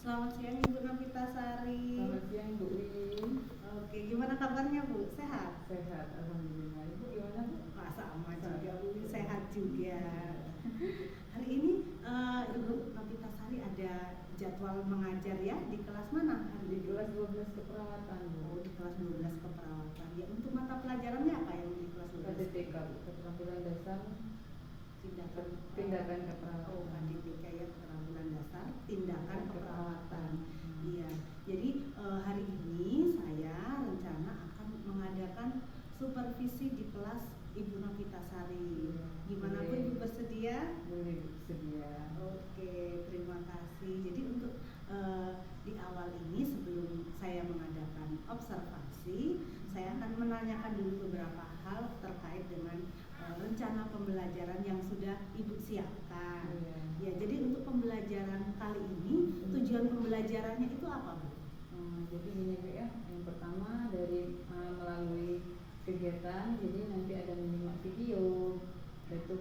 Selamat siang Ibu Novitasari. Selamat siang Bu Lin. Oke, gimana kabarnya Bu? Sehat? Sehat, alhamdulillah. Ibu gimana Bu? Sama juga Bu, sehat juga. Hari ini Ibu Novitasari ada jadwal mengajar ya di kelas mana? Di kelas 12 keperawatan Bu. Oh, di kelas 12 keperawatan. Ya, untuk mata pelajarannya apa yang di kelas 12? KDTK Bu, keterampilan dasar tindakan keperawatan. Oh, KDTK ya, keterampilan dasar tindakan keperawatan. Iya. Jadi hari ini saya rencana akan mengadakan supervisi di kelas Ibu Novitasari. Gimana Bu, Ibu bersedia? Boleh bersedia. Oke, terima kasih. Jadi untuk di awal ini sebelum saya mengadakan observasi, saya akan menanyakan dulu beberapa hal terkait dengan rencana pembelajaran yang sudah Ibu siapkan. Ya, jadi untuk pembelajaran kali ini tujuan pembelajarannya itu apa Bu? Jadi gini Bu ya, yang pertama dari melalui kegiatan, jadi nanti ada menyimak video, yaitu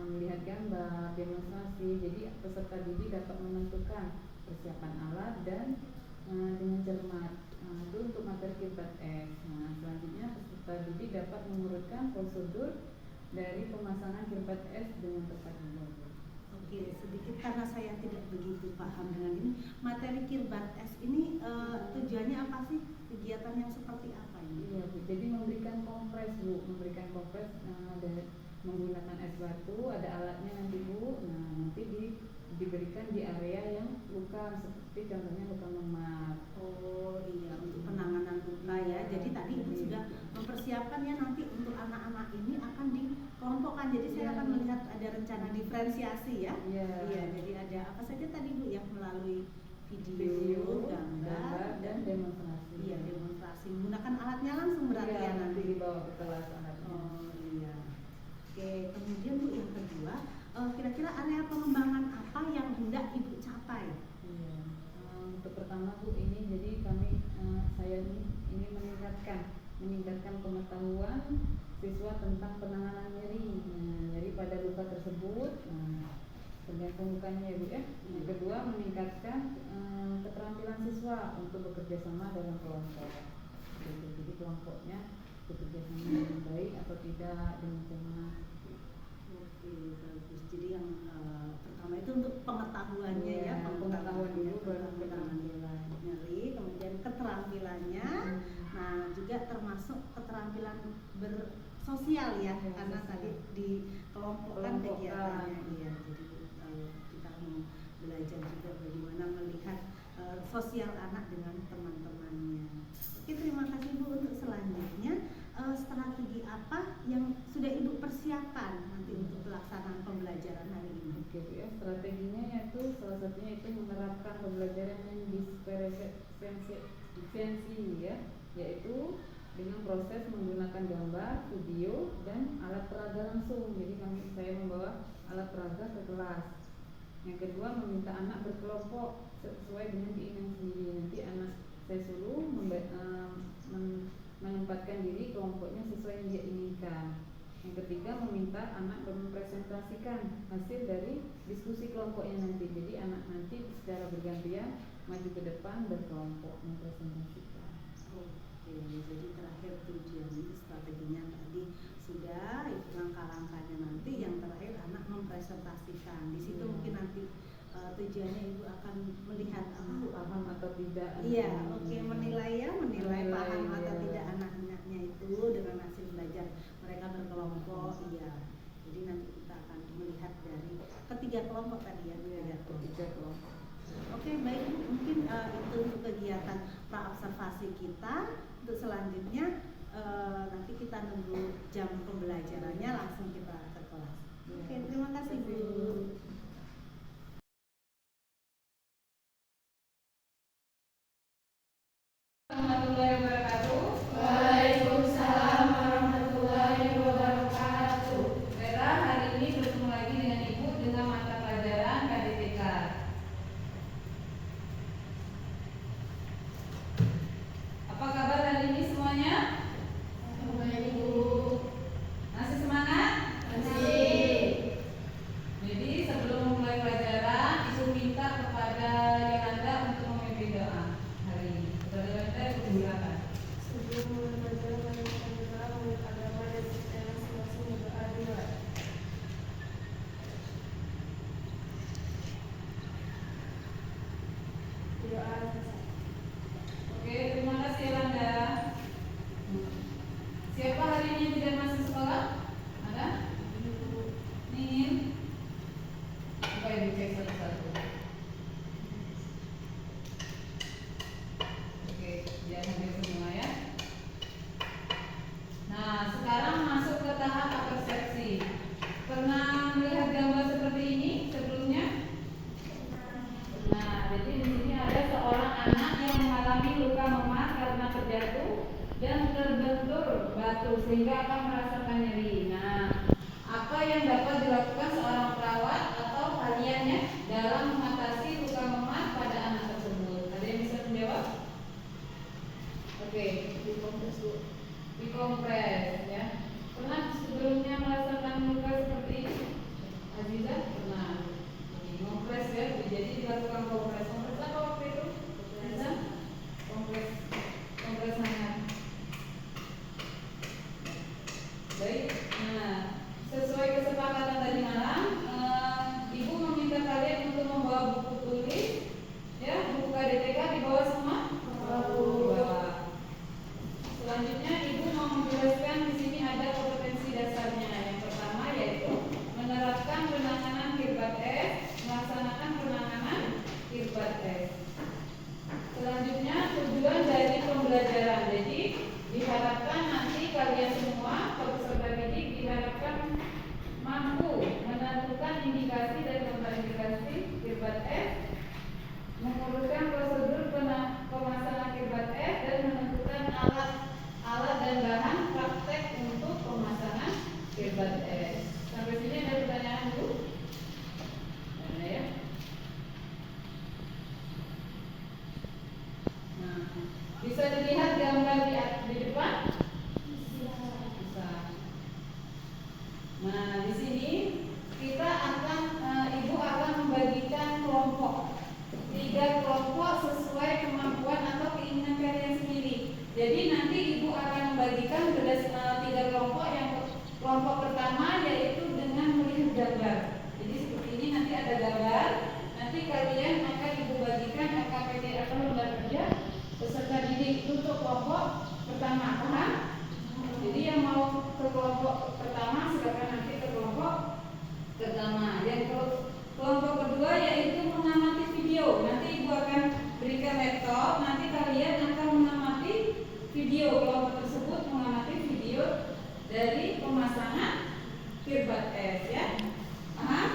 melihat gambar, demonstrasi. Jadi peserta didik dapat menentukan persiapan alat dan dengan cermat. Itu untuk materi Kirbat S. Selanjutnya peserta didik dapat mengurutkan prosedur dari pemasangan Kirbat S dengan tepat juga. Oke, sedikit karena saya tidak begitu paham dengan ini. Materi Kirbat S ini tujuannya apa sih? Kegiatan yang seperti apa ini? Iya Bu, jadi memberikan kompres Bu, dan menggunakan es batu, ada alatnya nanti Bu. Nanti diberikan di area yang luka, seperti contohnya luka memar. Oh iya, untuk penanganan luka ya. Jadi tadi Ibu sudah mempersiapkan ya, nanti untuk anak-anak ini akan dikelompokkan. Jadi saya akan melihat ada rencana diferensiasi ya. Iya, jadi ada apa saja tadi Bu ya, melalui video, gambar dan demonstrasi. Iya, demonstrasi. Menggunakan alatnya langsung berarti ya nanti dibawa ke kelas alatnya. Oh iya. Oke, kemudian Bu yang kedua, kira-kira area pengembangan apa yang hendak Ibu capai? Iya. Untuk pertama Bu, ini jadi saya ini meningkatkan pengetahuan siswa tentang penanganan nyeri pada luka tersebut. Tergantung lukanya ya Bu ya. Yang kedua, meningkatkan keterampilan siswa untuk bekerja sama dalam kelompok. Jadi kelompoknya bekerja sama dengan baik atau tidak dengan cermat. Oke, bagus. Jadi yang pertama itu untuk pengetahuannya ya, pengetahuan dulu baru keterampilan nyeri, kemudian keterampilannya. Nah, juga termasuk keterampilan bersosial ya, karena tadi dikelompokkan kegiatannya. Iya, jadi kita mau belajar juga bagaimana melihat sosial anak dengan teman-temannya. Oke, terima kasih Bu. Untuk selanjutnya, strategi apa yang sudah Ibu persiapkan nanti untuk pelaksanaan pembelajaran hari ini? Oke Bu ya, strateginya yaitu salah satunya itu menerapkan pembelajaran yang diferensiasi ya, yaitu dengan proses menggunakan gambar, video, dan alat peraga langsung. Jadi saya membawa alat peraga ke kelas. Yang kedua, meminta anak berkelompok sesuai dengan keinginan sendiri. Nanti anak saya suruh menempatkan diri kelompoknya sesuai yang dia inginkan. Yang ketiga, meminta anak mempresentasikan hasil dari diskusi kelompoknya nanti. Jadi anak nanti secara bergantian maju ke depan berkelompok mempresentasikan. Oke, jadi terakhir tujuan strateginya tadi sudah, itu langkah-langkahnya nanti. Yang terakhir anak mempresentasikan. Di situ mungkin nanti tujuannya Ibu akan melihat paham atau tidak. Iya, oke, menilai paham atau tidak anak-anaknya itu dengan hasil belajar mereka berkelompok. Iya, jadi nanti kita akan melihat dari ketiga kelompok tadi ya. Ketiga kelompok. Oke, baik Bu, mungkin itu untuk kegiatan pra-observasi kita. Untuk selanjutnya nanti kita nunggu jam pembelajarannya, langsung kita ke kelas. Oke, terima kasih Bu. Warahmatullahi wabarakatuh. Waalaikumsalam warahmatullahi wabarakatuh. Baiklah, hari ini bertemu lagi dengan Ibu dengan mata pelajaran KDTK. Apa kabar hari ini semuanya? Baik Bu. Masih semangat? Masih. Jadi sebelum memulai pelajaran, Ibu minta kepada Yolanda untuk silakan. Sebelum mulai pelajaran, mari kita berdoa menurut agama dan supaya masing-masing berdoa dimulai. Doa selesai. Oke, terima kasih Landa. Siapa hari ini tidak masuk sekolah? Ada? Nih. Supaya dicek satu-satu. Oke, jangan hadir semua ya. Nah, sekarang masuk ke tahap persepsi. Pernah melihat gambar seperti ini sebelumnya? Nah, jadi di sini ada seorang anak yang mengalami luka memar karena terjatuh dan terbentur batu sehingga akan merasakan nyeri. Nah, apa yang dapat dilakukan seorang perawat atau kalian ya dalam mengatasi luka memar pada anak tersebut? Ada yang bisa menjawab? Oke, dikompres dulu. Dikompres ya. Pernah sebelumnya merasakan luka seperti ini? Aziza pernah. Kompres ya, jadi dilakukan kompres. Kompres apa waktu itu? Kompres hangat. Baik. Nah, sesuai kesepakatan tadi malam, Ibu meminta kalian untuk membawa buku tulis, ya, buku KDTK dibawa semua. Dibawa. Selanjutnya Ibu mau menjelaskan di sini ada kompetensi dasarnya. Yang pertama yaitu menerapkan penanganan kirbat S, melaksanakan penanganan kirbat S. Selanjutnya tujuan dari pembelajaran. Jadi diharapkan nanti kalian semua peserta didik diharapkan mampu menentukan indikasi dan kontraindikasi kirbat S, menguruskan prosedur pemasangan kirbat S dan menentukan alat dan bahan praktek untuk pemasangan kirbat S. Sampai sini ada pertanyaan Bu? Ada ya? Nah, bisa dilihat gambar di depan? Bisa. Nah, di sini kita akan Ibu akan membagikan kelompok. 3 kelompok sesuai kemampuan atau keinginan kalian sendiri. Jadi nanti Ibu akan membagikan berdasarkan 3 kelompok. Yang kelompok pertama yaitu dengan melihat gambar. Jadi seperti ini nanti ada gambar. Nanti kalian akan Ibu bagikan LKPD atau lembar kerja peserta didik untuk kelompok pertama. Paham? Jadi yang mau ke kelompok pertama silakan nanti ke kelompok pertama. Yang kelompok kedua yaitu mengamati video. Nanti Ibu akan berikan laptop. Nanti kalian akan mengamati video. Kelompok tersebut mengamati video dari pemasangan kirbat S ya. Paham?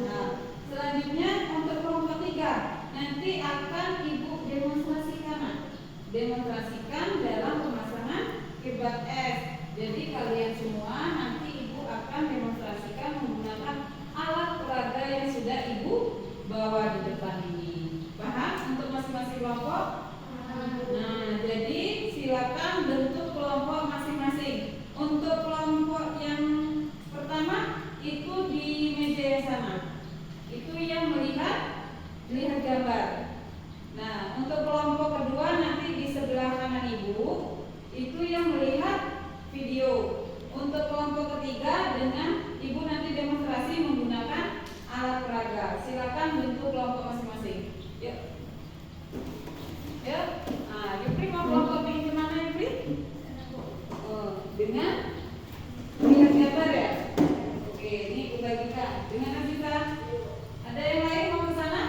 Nah, selanjutnya untuk kelompok 3 nanti akan Ibu demonstrasikan dalam pemasangan kirbat S. Jadi kalian semua nanti Ibu akan demonstrasikan menggunakan alat peraga yang sudah Ibu bawa di depan ini. Paham untuk masing-masing kelompok? Nah, jadi silakan bentuk kelompok masing-masing. Untuk kelompok yang pertama itu di meja yang sama. Itu yang melihat gambar. Nah, untuk kelompok kedua nanti di sebelah kanan Ibu itu yang melihat video. Untuk kelompok ketiga dengan Ibu nanti demonstrasi menggunakan alat peraga. Silakan bentuk kelompok masing-masing. Yuk. Yuk. Nah, Yupri mau kelompok ini kemana Yupri? Dengan melihat gambar ya. Oke, ini Ibu bagikan. Dengan Aziza. Ada yang lain mau ke sana?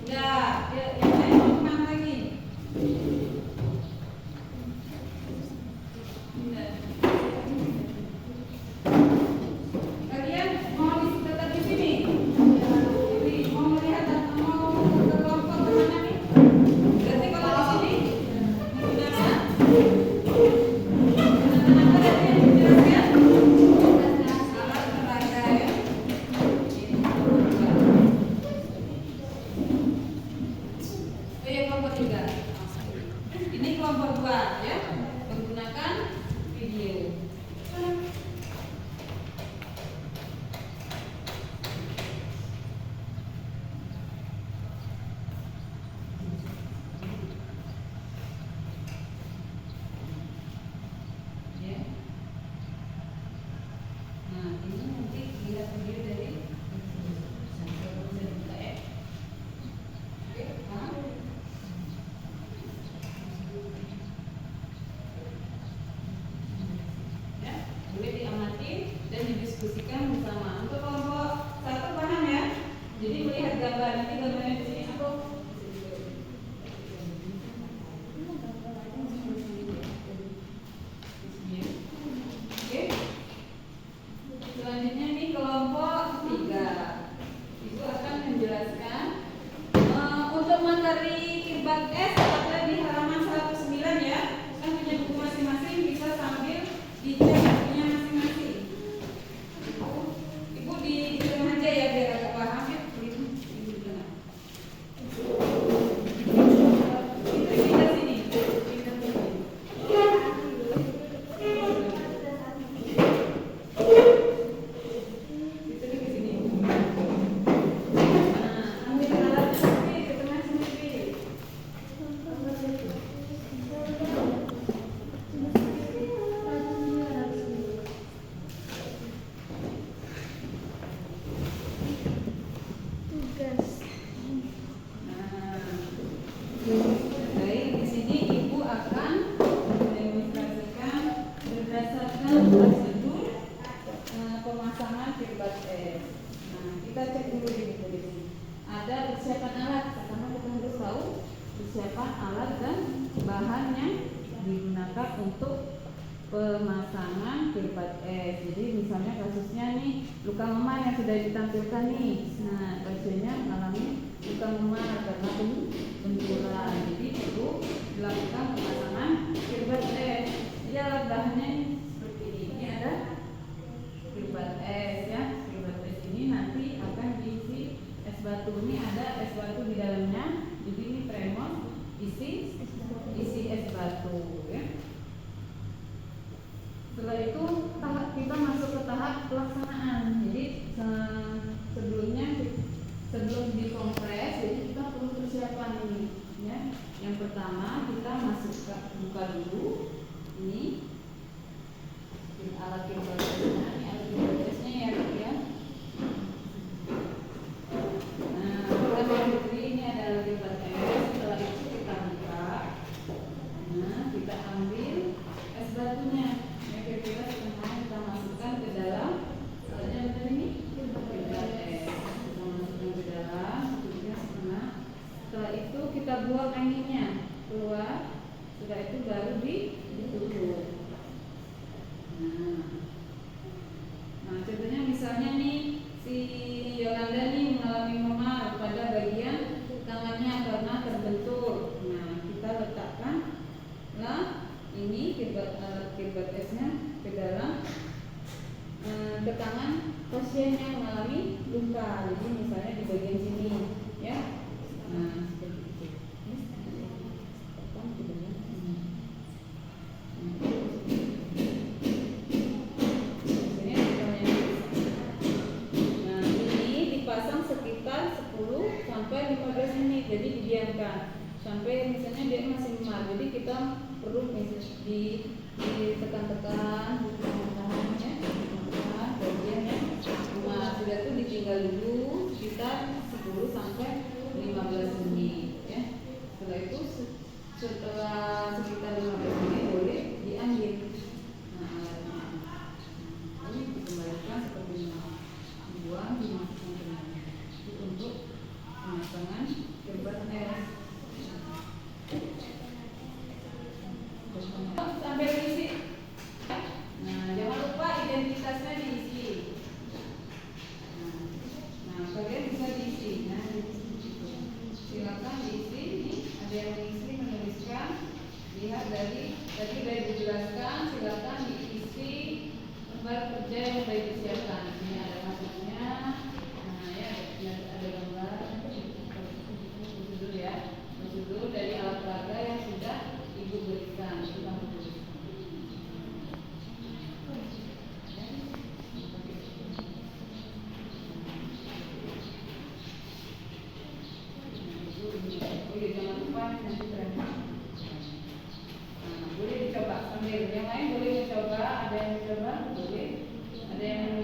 Enggak. Yang lain mau kemana lagi? Kalian mau tetap di sini? Jadi mau melihat mau ke kelompok kemana nih? Berarti kalau di sini menggunakan apa tadi yang dijelaskan? Alat peraga ya. Kelompok 3. Ini kelompok 2 ya, menggunakan video. Kirbat S ada di halaman 109 ya. Kan punya buku masing-masing, bisa sambil dicek bukunya masing-masing. Ibu di rumah aja ya biar agak paham ya. Ibu di tengah. Pindah sini. Pindah sini. Baik, di sini Ibu akan mendemonstrasikan berdasarkan prosedur pemasangan kirbat S. Nah, kita cek dulu di buku di sini. Ada persiapan alat. Pertama kita harus tahu persiapan alat dan bahan yang digunakan untuk pemasangan kirbat S. Jadi misalnya kasusnya nih luka memar yang sudah ditampilkan nih. Nah, pasiennya mengalami luka memar karena benturan. Jadi perlu dilakukan pemasangan kirbat S. Jadi alat bahannya seperti ini. Ini ada kirbat S ya. Kirbat S ini nanti akan diisi es batu. Ini ada es batu di dalamnya. Jadi ini tremor isi es batu ya. Setelah itu kita masuk ke tahap pelaksanaan. Jadi sebelum dikompres, jadi kita perlu persiapan ini. Ya. Yang pertama kita buka dulu ini alat kirbatesnya. Ini alat kirbatesnya ya. Nah, ini ada alat kirbates. Setelah itu kita buka. Nah, kita ambil es batunya. Kira-kira setengah kita masukkan ke dalam. Soalnya benar ini kirbat es. Kita masukkan ke dalam. Setengah. Setelah itu kita buang anginnya keluar. Setelah itu baru ditutup. Nah, contohnya misalnya nih si Yolanda nih mengalami memar pada bagian tangannya karena terbentur. Nah, kita letakkan ini kirbat esnya ke dalam ke tangan pasien yang mengalami luka. Jadi misalnya di bagian sini ya. Nah, seperti itu. Nah, ini dipasang sekitar 10 sampai 15 menit. Jadi didiamkan sampai misalnya dia masih memar. Jadi kita perlu ditekan-tekan, ditekan bagiannya. Nah, sudah itu ditinggal dulu sekitar 10 sampai 15 menit ya. Setelah itu setelah sekitar 15 menit boleh diambil. Nah, ini dikembalikan seperti ini. Dibuang, dimasukkan ke dalam. Itu untuk pemasangan kirbat S. Sampai diisi. Nah, jangan lupa identitasnya diisi. Nah, kalian bisa diisi. Nah, silakan diisi. Nih, ada yang mengisi, menuliskan. Lihat tadi sudah dijelaskan. Silakan diisi lembar kerja yang sudah disiapkan. Ini ada maksudnya. Nah, ya, ada gambar. Prosedur ya. Prosedur dari alat peraga yang sudah Ibu berikan. Jangan lupa nanti tremor. Boleh dicoba sambil yang lain boleh dicoba. Ada yang mencoba boleh. Ada yang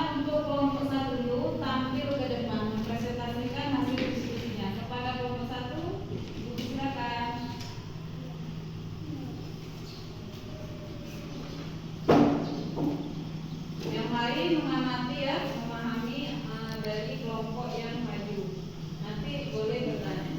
silakan untuk kelompok 1 dulu tampil ke depan mempresentasikan hasil diskusinya. Kepada kelompok 1, Ibu silakan. Yang lain mengamati ya, memahami dari kelompok yang maju. Nanti boleh bertanya.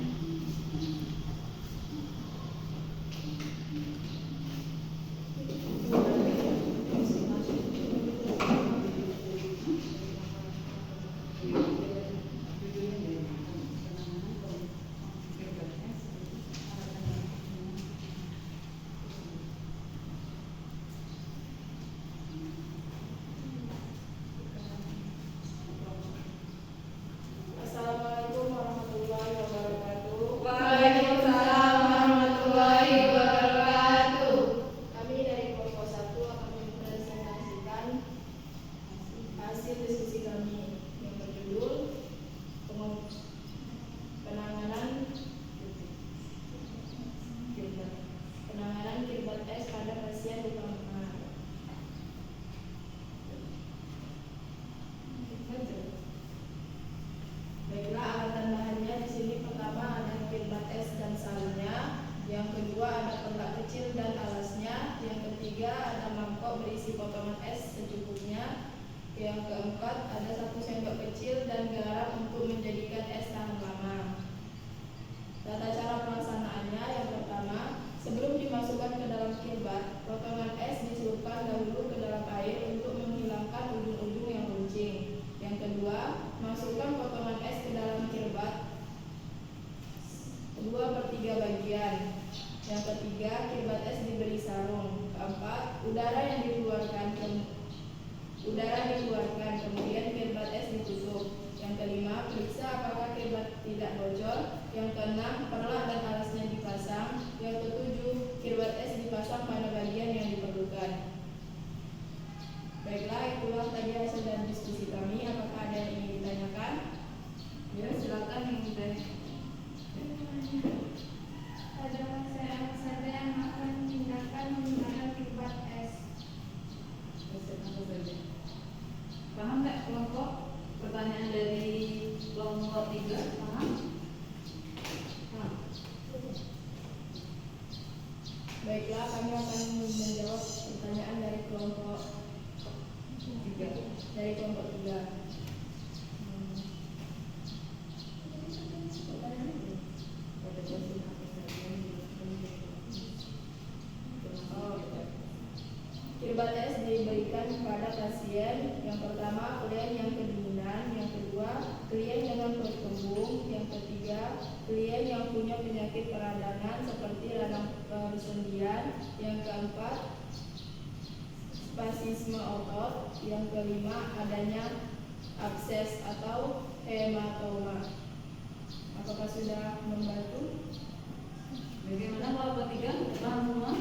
Assalamualaikum warahmatullahi wabarakatuh. Waalaikumsalam warahmatullahi wabarakatuh. Kami dari kelompok 1 akan mempresentasikan hasil diskusi kami yang berjudul penanganan kirbat es pada pasien luka memar. Baiklah, alat tambahannya di sini pertama ada kirbat es dan salnya, yang kedua ada pelak kecil dan alasnya, yang ketiga ada mangkok berisi potongan es secukupnya, yang keempat ada 1 sendok kecil dan garam untuk menjadikan es tahan lama. Tata cara pelaksanaannya, yang pertama, sebelum dimasukkan ke dalam kirbat, potongan es dicelupkan dahulu ke dalam air untuk menghilangkan ujung-ujung yang runcing. Yang kedua, masukkan potongan es ke dalam kirbat 2/3 bagian. Yang ketiga, kirbat es diberi sarung. Keempat, udara dikeluarkan, kemudian kirbat es ditutup. Yang kelima, periksa apakah kirbat tidak bocor. Yang keenam, perlak dan alasnya dipasang. Yang ketujuh, kirbat es dipasang pada bagian yang diperlukan. Baiklah, itulah tadi hasil dan diskusi kami. Apakah ada yang ingin ditanyakan? Ya, silakan yang ditanya. Pada masyarakat saja yang akan tindakan menggunakan kirbat es. Paham nggak kelompok? Pertanyaan dari kelompok 3, paham? Paham. Baiklah, kami akan menjawab pertanyaan dari kelompok 3. Kirbat es diberikan kepada pasien. Yang pertama, klien yang kedinginan. Yang kedua, klien dengan perut kembung. Yang ketiga, klien yang punya penyakit peradangan seperti radang persendian. Yang keempat, spasisme otot. Yang kelima, adanya abses atau hematoma. Apakah sudah membantu? Bagaimana kelompok 3? Paham semua?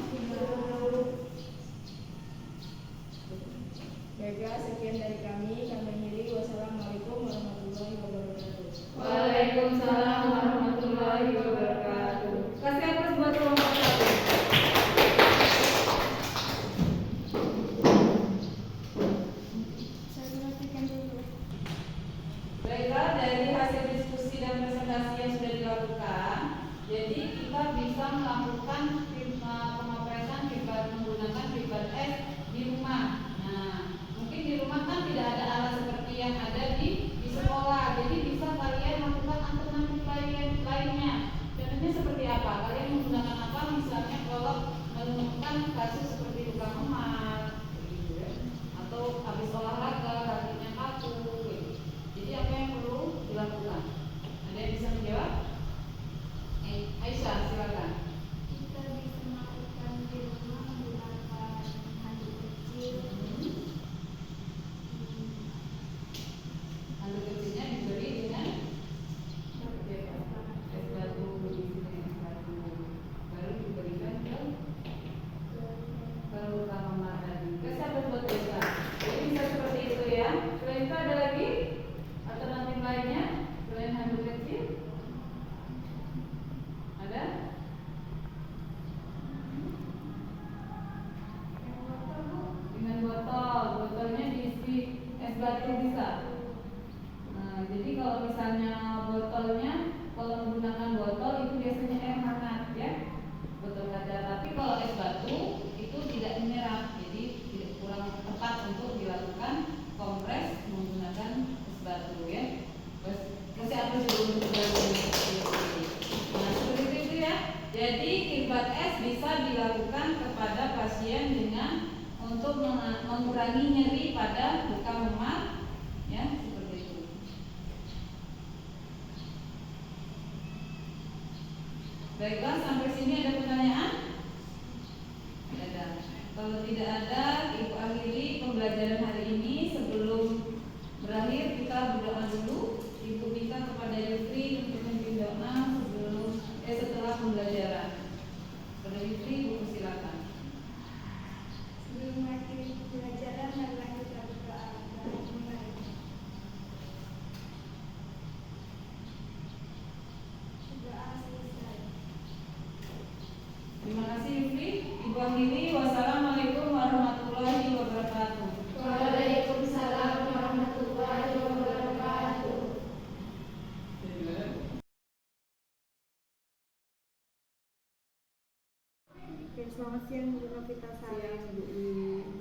Baiklah, sekian dari kami. Kami akhiri. Wassalamualaikum warahmatullahi wabarakatuh. Waalaikumsalam warahmatullahi wabarakatuh. Kasih aplaus buat kelompok 1. Saya perhatikan dulu. Baiklah, dari hasil diskusi dan presentasi yang sudah dilakukan, jadi kita bisa melakukan pengoperasian kirbat menggunakan kirbat es di rumah. Nah, mungkin di rumah kan tidak ada alat batu bisa. Nah, jadi kalau misalnya botolnya, kalau menggunakan botol itu biasanya air hangat ya, botol kaca. Tapi kalau es batu itu tidak menyerap, jadi tidak kurang tepat untuk dilakukan kompres menggunakan es batu ya. Kasih apa sebelum nah seperti itu ya. Jadi kirbat es bisa dilakukan kepada pasien dengan untuk mengurangi nyeri pada luka memar ya, seperti itu. Baiklah, sampai sini ada pertanyaan? Ada. Kalau tidak ada, Ibu akhiri pembelajaran hari ini. Sebelum berakhir kita berdoa dulu. Ibu minta kepada Yusri untuk memimpin doa setelah pembelajaran. Pada Yusri, Ibu silakan. Sebelum mengakhiri pembelajaran, marilah kita berdoa. Doa selesai. Terima kasih Yusri. Ibu akhiri. Wassalamualaikum warahmatullahi wabarakatuh. Waalaikumsalam warahmatullahi wabarakatuh. Oke, selamat siang Bu Novita Sari.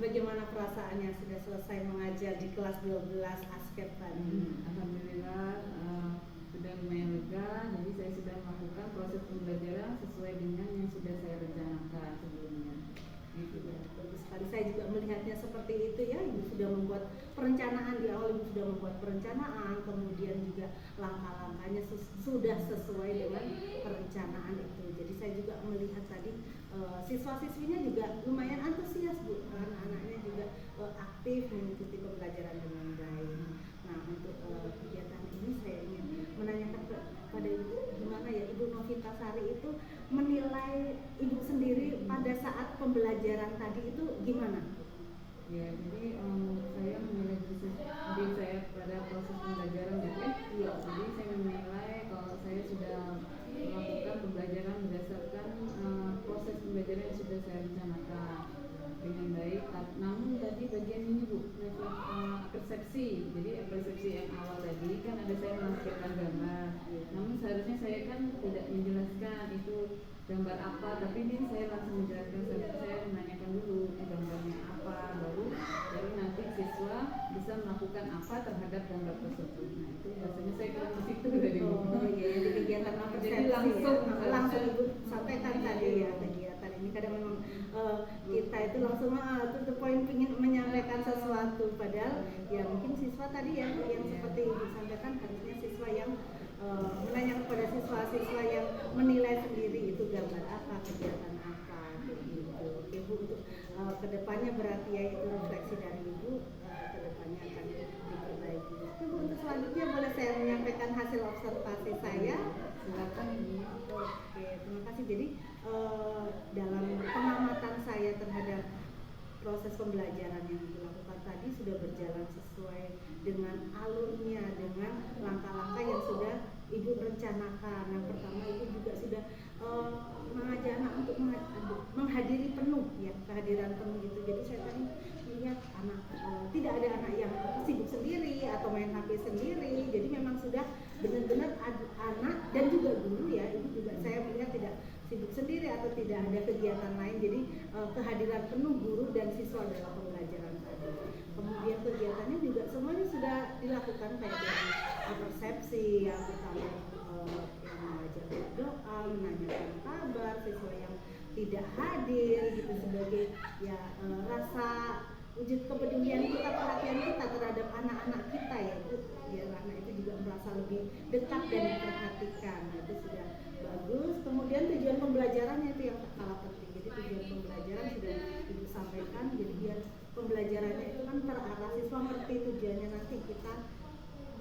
Bagaimana perasaannya sudah selesai mengajar di kelas 12 ASKEP tadi? Alhamdulillah sudah lumayan lega. Jadi saya sudah melakukan proses pembelajaran sesuai dengan yang sudah saya rencanakan sebelumnya. Gitu ya. Bagus sekali, saya juga melihatnya seperti itu ya. Ibu sudah membuat perencanaan di awal, Ibu sudah membuat perencanaan, kemudian juga langkah-langkahnya sudah sesuai dengan perencanaan itu. Jadi saya juga melihat tadi siswa-siswinya juga lumayan antusias Bu, anak-anaknya juga aktif mengikuti pembelajaran dengan baik. Nah untuk kegiatan ini saya ingin menanyakan kepada Ibu, gimana ya Ibu Novita Sari itu menilai Ibu sendiri pada saat pembelajaran tadi itu gimana? Ya, jadi saya menilai diri saya pada proses pembelajaran gitu ya. Jadi saya menilai kalau saya sudah melakukan pembelajaran berdasarkan proses pembelajaran yang sudah saya rencanakan dengan baik. Namun tadi bagian ini Bu, persepsi. Jadi persepsi yang awal tadi kan ada saya menampilkan gambar. Namun seharusnya saya kan tidak menjelaskan itu gambar apa, tapi ini saya langsung menjelaskan. Saya menanyakan dulu gambarnya apa, baru nanti siswa bisa melakukan apa terhadap gambar tersebut. Nah itu biasanya saya kurang ke situ dari Bu. Jadi kegiatan persepsi Jadi langsung Ibu sampaikan tadi ya, kegiatan ini kadang memang kita itu langsung to the point ingin menyampaikan sesuatu, padahal ya mungkin siswa tadi ya yang seperti Ibu sampaikan harusnya siswa yang menanyakan kepada siswa-siswa yang menilai sendiri itu gambar apa, kegiatan apa begitu. Oke Bu, untuk kedepannya berarti ya itu refleksi dari Ibu, kedepannya akan diperbaiki. Oke Bu, untuk selanjutnya boleh saya menyampaikan hasil observasi saya. Silakan Ibu. Oke, terima kasih. Jadi dalam pengamatan saya terhadap proses pembelajaran yang dilakukan tadi sudah berjalan sesuai dengan alurnya, dengan langkah-langkah yang sudah Ibu rencanakan. Yang pertama Ibu juga sudah mengajak anak untuk menghadiri penuh ya, kehadiran penuh gitu. Jadi saya tadi melihat anak tidak ada anak yang sibuk sendiri atau main HP sendiri. Jadi memang sudah benar-benar anak dan juga guru ya, Ibu juga saya melihat tidak sibuk sendiri atau tidak ada kegiatan lain. Jadi kehadiran penuh guru dan siswa dalam pembelajaran tadi. Kemudian kegiatannya juga semuanya sudah dilakukan kayak dari persepsi yang pertama yang mengajar doa, menanyakan kabar siswa yang tidak hadir gitu sebagai ya rasa wujud kepedulian kita, perhatian kita terhadap anak-anak kita ya Bu, biar anak itu juga merasa lebih dekat dan diperhatikan. Nah, itu sudah bagus. Kemudian tujuan pembelajarannya itu yang kalah penting. Jadi tujuan pembelajaran sudah Ibu sampaikan. Jadi biar pembelajarannya itu kan terarah, siswa ngerti tujuannya nanti kita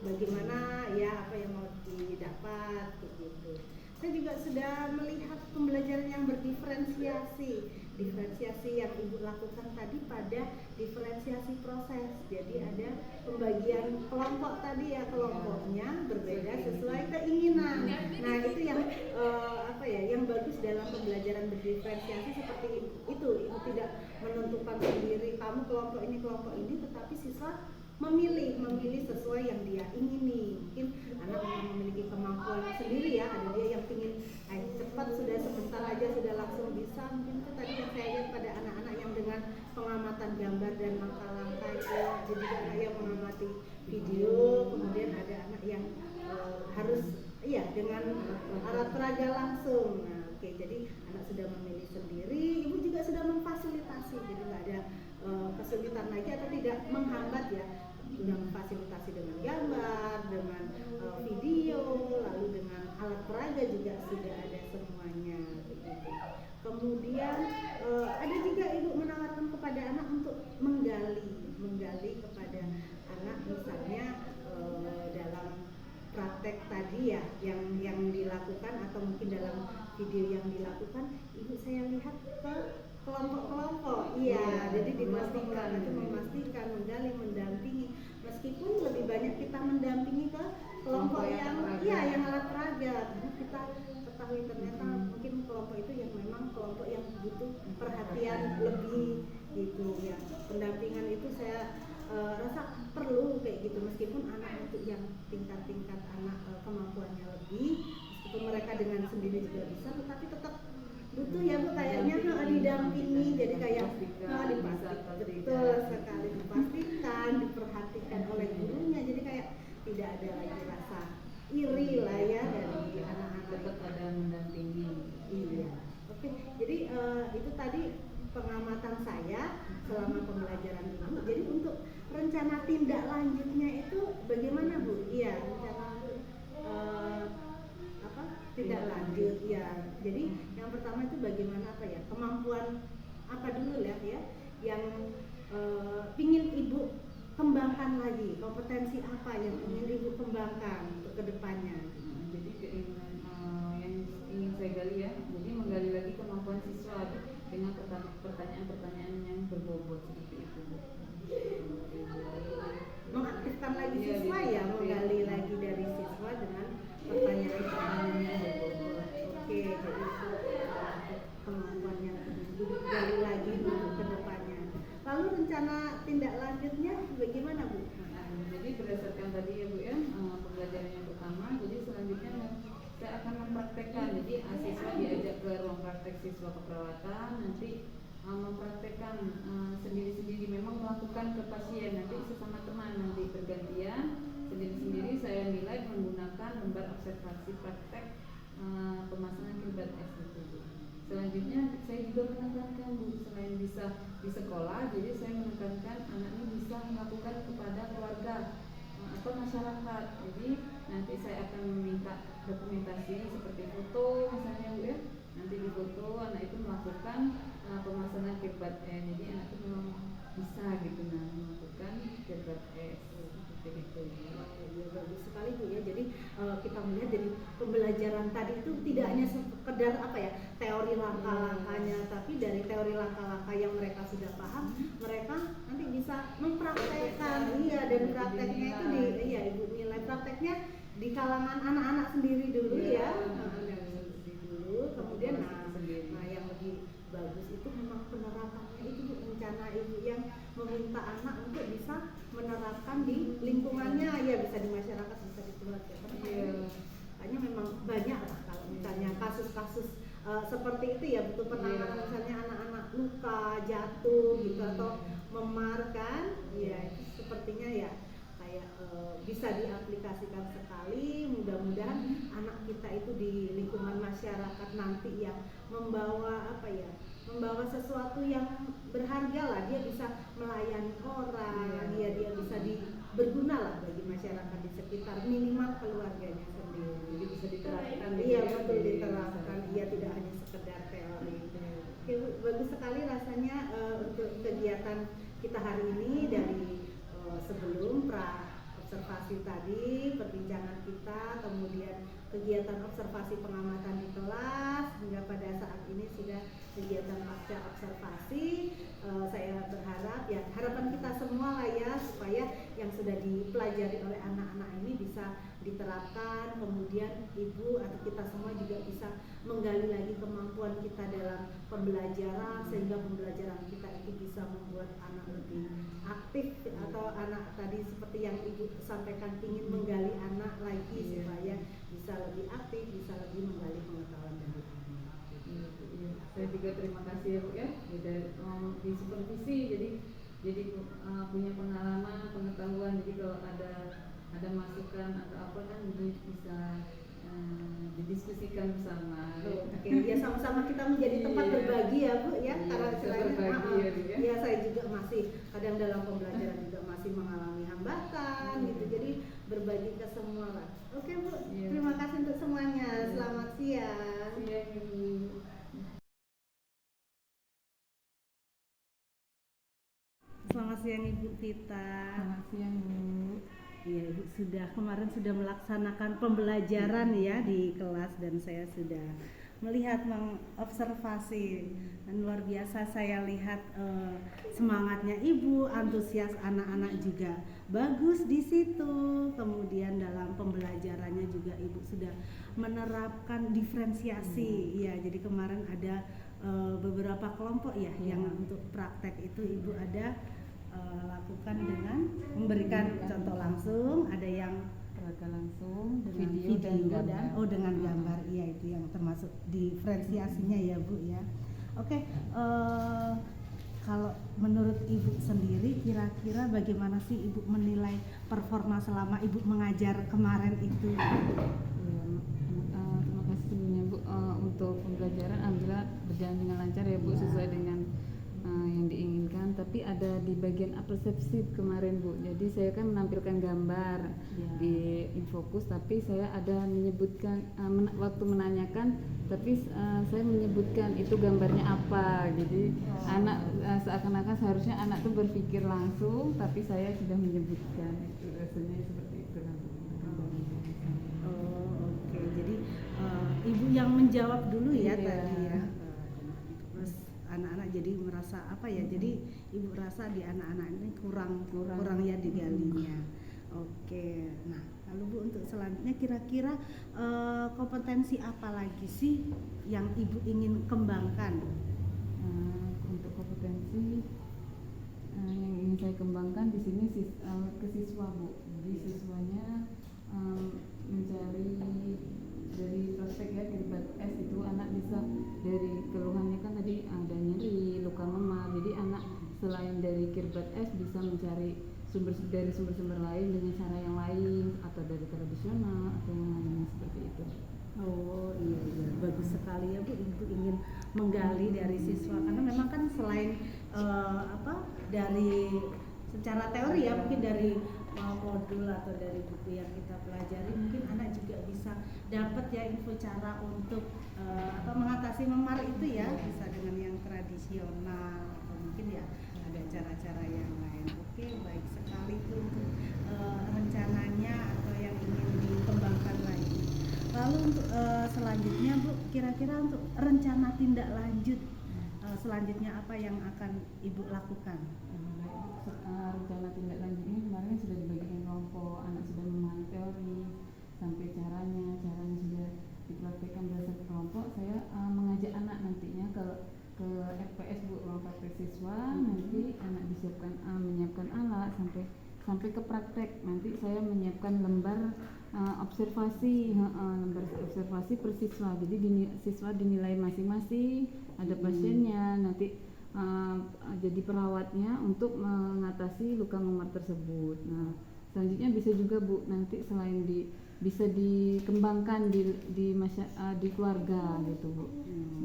bagaimana ya, apa yang mau didapat begitu. Saya juga sudah melihat pembelajaran yang berdiferensiasi. Diferensiasi yang Ibu lakukan tadi pada diferensiasi proses. Jadi ada pembagian kelompok tadi ya, kelompoknya berbeda sesuai keinginan. Nah itu yang apa ya, yang bagus dalam pembelajaran berdiferensiasi seperti itu. Ibu tidak menentukan sendiri kamu kelompok ini, tetapi siswa memilih sesuai yang dia ingini. Mungkin anak yang memiliki kemampuan sendiri ya, ada dia yang ingin cepat sudah sebentar aja sudah langsung bisa. Mungkin itu tadi yang saya lihat pada anak-anak yang dengan pengamatan gambar dan langkah-langkah itu, jadi anak yang mengamati video, kemudian ada anak yang harus dengan alat peraga langsung. Nah, oke, jadi anak sudah memilih sendiri, ibu juga sudah memfasilitasi, jadi nggak ada kesulitan lagi atau tidak menghambat ya, sudah memfasilitasi dengan gambar, dengan video, lalu dengan alat peraga juga sudah ada semuanya. Begitu. Kemudian ada juga ibu menawarkan kepada anak untuk menggali kepada anak, misalnya dalam praktek tadi ya yang dilakukan atau mungkin dalam video yang dilakukan, ibu saya lihat ke kelompok-kelompok, jadi memastikan, menggali, mendampingi, meskipun lebih banyak kita mendampingi ke kelompok yang alat peraga, karena kita ketahui ternyata mungkin kelompok itu yang memang kelompok yang butuh perhatian lebih gitu ya. Pendampingan itu saya rasa perlu kayak gitu, meskipun anak untuk yang tingkat anak kemampuannya lebih, meskipun mereka dengan sendiri juga bisa, tetapi tetap butuh ya Bu kayaknya didampingi, jadi kayak dipastikan, betul sekali, dipastikan, diperhatikan oleh gurunya, jadi kayak tidak ada lagi rasa iri lah ya dari anak-anak, tetap ada mendampingi. Iya. Oke, jadi itu tadi pengamatan saya selama pembelajaran ibu. Jadi untuk rencana tindak lanjutnya itu bagaimana Bu? Iya, rencana tindak lanjut ya. Jadi yang pertama itu bagaimana kemampuan apa dulu ya yang ingin ibu kembangkan lagi, kompetensi apa yang ingin ibu kembangkan untuk kedepannya. Jadi keinginan yang ingin saya gali ya, jadi menggali lagi kemampuan siswa dengan pertanyaan-pertanyaan yang berbobot seperti itu. Mengaktifkan lagi siswa ya, menggali lagi dari siswa dengan pertanyaan-pertanyaan yang berbobot. Oke, jadi itu kemampuan yang digali lagi untuk kedepannya. Lalu rencana tindak lanjutnya bagaimana Bu? Jadi berdasarkan tadi ya Bu ya, pembelajaran yang pertama, jadi selanjutnya saya akan mempraktekkan. Jadi siswa diajak ke ruang praktek siswa keperawatan, nanti mempraktekkan sendiri-sendiri, memang melakukan ke pasien, nanti sesama teman, nanti bergantian sendiri-sendiri saya nilai menggunakan lembar observasi praktek pemasangan kiblat S itu. Selanjutnya saya juga menekankan Bu, selain bisa di sekolah, jadi saya menekankan anak ini bisa melakukan kepada keluarga atau masyarakat. Jadi nanti saya akan meminta dokumentasi seperti foto misalnya Bu ya, nanti di foto anak itu melakukan pemasangan kiblat S. Jadi anak itu memang bisa gitu melakukan kiblat S seperti itu. Ya, bagus sekali Bu ya. Jadi kita melihat dari pembelajaran tadi itu tidak hanya sekedar teori langkah-langkahnya, tapi dari teori langkah-langkah yang mereka sudah paham, mereka nanti bisa mempraktekkan. Dan prakteknya itu ibu nilai prakteknya di kalangan anak-anak sendiri dulu ya. Kemudian yang lebih bagus itu memang penerapannya itu rencana ibu yang meminta anak untuk bisa menerapkan di lingkungannya, ya bisa di masyarakat, bisa di keluarga. Hanya memang banyak lah kalau misalnya kasus-kasus seperti itu ya, butuh penanganan misalnya anak-anak luka, jatuh gitu atau memar kan, ya itu sepertinya ya kayak bisa diaplikasikan sekali. Mudah-mudahan anak kita itu di lingkungan masyarakat nanti yang membawa membawa sesuatu yang berharga lah, dia bisa melayani orang, dia bisa berguna lah bagi masyarakat di sekitar, minimal keluarganya sendiri. Jadi bisa diterapkan. Iya betul, diterapkan. Iya, tidak hanya sekedar teori. Oke, bagus sekali rasanya untuk kegiatan kita hari ini, dari sebelum observasi tadi, perbincangan kita, kemudian kegiatan observasi pengamatan di kelas, hingga pada saat ini sudah kegiatan pasca observasi. Saya berharap ya, harapan kita semua lah ya, supaya yang sudah dipelajari oleh anak-anak ini bisa diterapkan, kemudian ibu atau kita semua juga bisa menggali lagi kemampuan kita dalam pembelajaran, sehingga pembelajaran kita itu bisa membuat anak lebih aktif, atau anak tadi seperti yang ibu sampaikan ingin menggali anak lagi supaya bisa lebih aktif, bisa lebih menggali pengetahuan dari anak. Saya juga terima kasih ya Bu ya, di supervisi jadi punya pengalaman, pengetahuan, jadi kalau ada masukan atau apa kan jadi bisa didiskusikan bersama. Oke, ya sama-sama kita menjadi tempat berbagi ya Bu ya, karena istilahnya ya saya juga masih kadang dalam pembelajaran juga masih mengalami hambatan gitu, jadi berbagi ke semua lah. Oke Bu, terima kasih untuk semuanya, selamat siang. Selamat siang Ibu Vita. Selamat siang Bu. Iya, Ibu kemarin sudah melaksanakan pembelajaran ya di kelas, dan saya sudah melihat mengobservasi, dan luar biasa saya lihat semangatnya Ibu, antusias anak-anak juga bagus di situ. Kemudian dalam pembelajarannya juga Ibu sudah menerapkan diferensiasi. Ya, jadi kemarin ada beberapa kelompok ya yang untuk praktek itu Ibu ada lakukan dengan memberikan contoh langsung, ada yang Peraga langsung dengan video dan gambar. dengan gambar, iya itu yang termasuk diferensiasinya ya Bu ya. Oke, kalau menurut Ibu sendiri kira-kira bagaimana sih Ibu menilai performa selama Ibu mengajar kemarin itu? Terima kasih sebelumnya Bu, untuk pembelajaran alhamdulillah berjalan dengan lancar ya Bu, sesuai dengan yang diinginkan, tapi ada di bagian persepsi kemarin Bu. Jadi saya kan menampilkan gambar di Infokus, tapi saya ada menyebutkan waktu menanyakan, tapi saya menyebutkan itu gambarnya apa. Jadi anak seakan-akan seharusnya anak tuh berpikir langsung, tapi saya sudah menyebutkan. Itu rasanya seperti itu. Oke. Jadi Ibu yang menjawab dulu ya tadi ya. Anak-anak jadi merasa apa ya, jadi Ibu rasa di anak-anak ini kurang ya digalinya. Oke, nah lalu Bu untuk selanjutnya kira-kira kompetensi apa lagi sih yang Ibu ingin kembangkan? Untuk kompetensi yang ingin saya kembangkan di sini ke siswa Bu. Jadi siswanya mencari dari praktek ya, Kirbat S itu anak bisa dari keluhannya kan tadi ada nyeri, luka memar. Jadi anak selain dari Kirbat S bisa mencari sumber-sumber lain dengan cara yang lain, atau dari tradisional atau yang lainnya seperti itu. Oh iya, bagus sekali ya Bu, Ibu ingin menggali dari siswa, karena memang kan selain dari secara teori ya, mungkin dari modul atau dari buku yang kita pelajari, mungkin anak juga bisa dapat ya info cara untuk mengatasi memar itu ya, bisa dengan yang tradisional atau mungkin ya ada cara-cara yang lain. Oke, baik sekali itu untuk rencananya atau yang ingin dikembangkan lagi. Lalu untuk selanjutnya Bu, kira-kira untuk rencana tindak lanjut selanjutnya apa yang akan Ibu lakukan? Rencana tindak lanjutnya kemarin sudah dibagikan kelompok, anak sudah memahami teori sampai caranya sudah dipraktikkan berdasarkan kelompok. Saya mengajak anak nantinya ke FPS Bu, ruang praktek siswa. Nanti anak disiapkan menyiapkan alat sampai ke praktek. Nanti saya menyiapkan lembar observasi per siswa. Jadi siswa dinilai masing-masing, ada pasiennya, nanti jadi perawatnya untuk mengatasi luka memar tersebut. Nah, selanjutnya bisa juga Bu, nanti selain bisa dikembangkan di keluarga gitu Bu,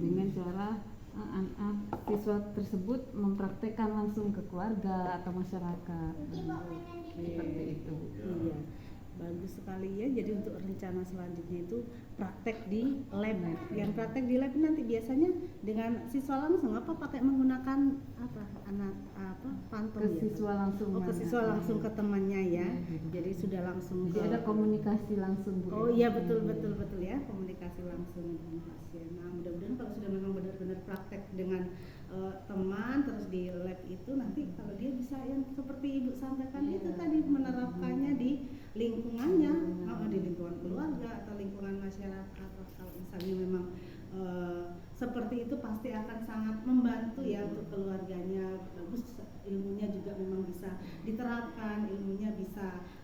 dengan cara siswa tersebut mempraktekkan langsung ke keluarga atau masyarakat. Seperti itu. Iya, bagus sekali ya. Jadi untuk rencana selanjutnya itu praktek di lab. Yang praktek di lab nanti biasanya dengan siswa langsung apa pakai menggunakan pantun ke siswa langsung. ke siswa langsung ke temannya ya. Jadi sudah langsung. Jadi ada komunikasi langsung Bu. Oh iya, betul ya, komunikasi langsung dengan pasien. Nah, mudah-mudahan kalau sudah memang benar-benar praktek dengan teman terus di lab itu, nanti kalau dia bisa yang seperti Ibu sampaikan itu tadi, menerapkannya di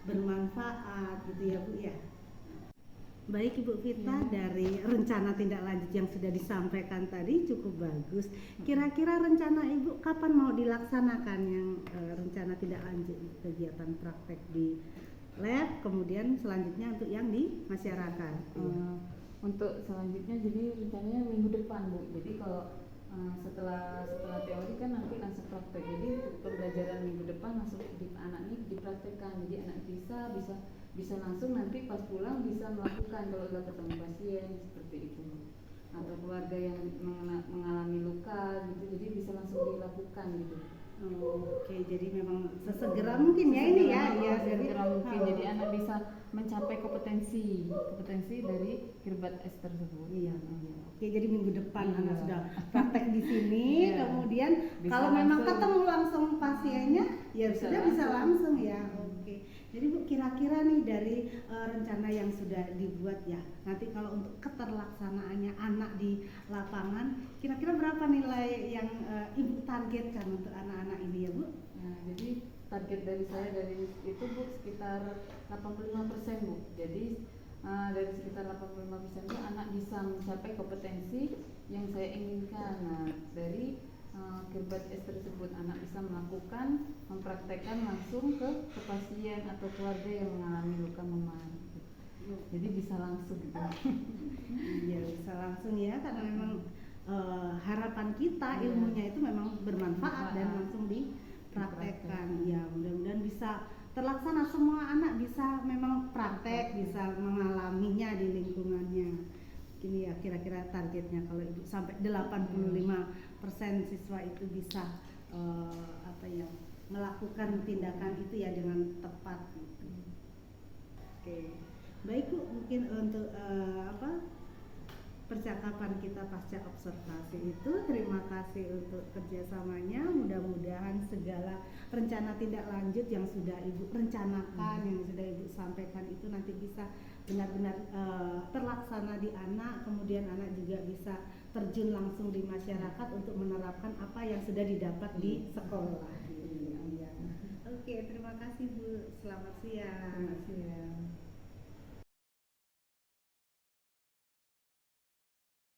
bermanfaat gitu ya Bu ya. Baik Ibu Vita, dari rencana tindak lanjut yang sudah disampaikan tadi cukup bagus. Kira-kira rencana Ibu kapan mau dilaksanakan yang rencana tindak lanjut kegiatan praktek di lab, kemudian selanjutnya untuk yang di masyarakat? Untuk selanjutnya jadi rencananya minggu depan Bu. Jadi kalau setelah teori kan nanti langsung praktek. Jadi pembelajaran minggu depan langsung anak ini dipraktekkan. Jadi anak bisa langsung nanti pas pulang bisa melakukan kalau udah ketemu pasien seperti itu. Atau keluarga yang mengalami luka gitu, jadi bisa langsung dilakukan gitu. Oke, jadi memang sesegera mungkin ya ini ya, sesegera mungkin. Jadi anak bisa mencapai kompetensi dari kirbat S tersebut. Iya. Oke, jadi minggu depan anak sudah praktek di sini, kemudian bisa kalau memang langsung. ketemu langsung pasiennya, ya sudah bisa langsung ya. Oke. Jadi Bu, kira-kira nih dari rencana yang sudah dibuat ya, nanti kalau untuk keterlaksanaannya anak di lapangan, kira-kira berapa nilai yang Ibu targetkan untuk anak-anak ini ya Bu? Nah, jadi target dari saya dari itu Bu sekitar 85% Bu. Jadi dari sekitar 85% itu anak bisa mencapai kompetensi yang saya inginkan. Nah, dari kirbat S tersebut anak bisa melakukan, mempraktekkan langsung ke pasien atau keluarga yang mengalami luka memar. Jadi bisa langsung gitu. Iya, bisa langsung ya, karena memang harapan kita ilmunya itu memang bermanfaat dan langsung dipraktekkan. Ya, mudah-mudahan bisa terlaksana, semua anak bisa memang praktek, bisa mengalaminya di lingkungannya. Ini ya kira-kira targetnya kalau Ibu sampai 85% siswa itu bisa melakukan tindakan itu ya dengan tepat. Oke. Baik Bu, mungkin untuk percakapan kita pasca observasi itu, terima kasih untuk kerjasamanya. Mudah-mudahan segala rencana tindak lanjut yang sudah Ibu rencanakan, yang sudah Ibu sampaikan itu nanti bisa benar-benar terlaksana di anak, kemudian anak juga bisa terjun langsung di masyarakat untuk menerapkan apa yang sudah didapat di sekolah. Oke, terima kasih Bu. Selamat siang. Selamat siang.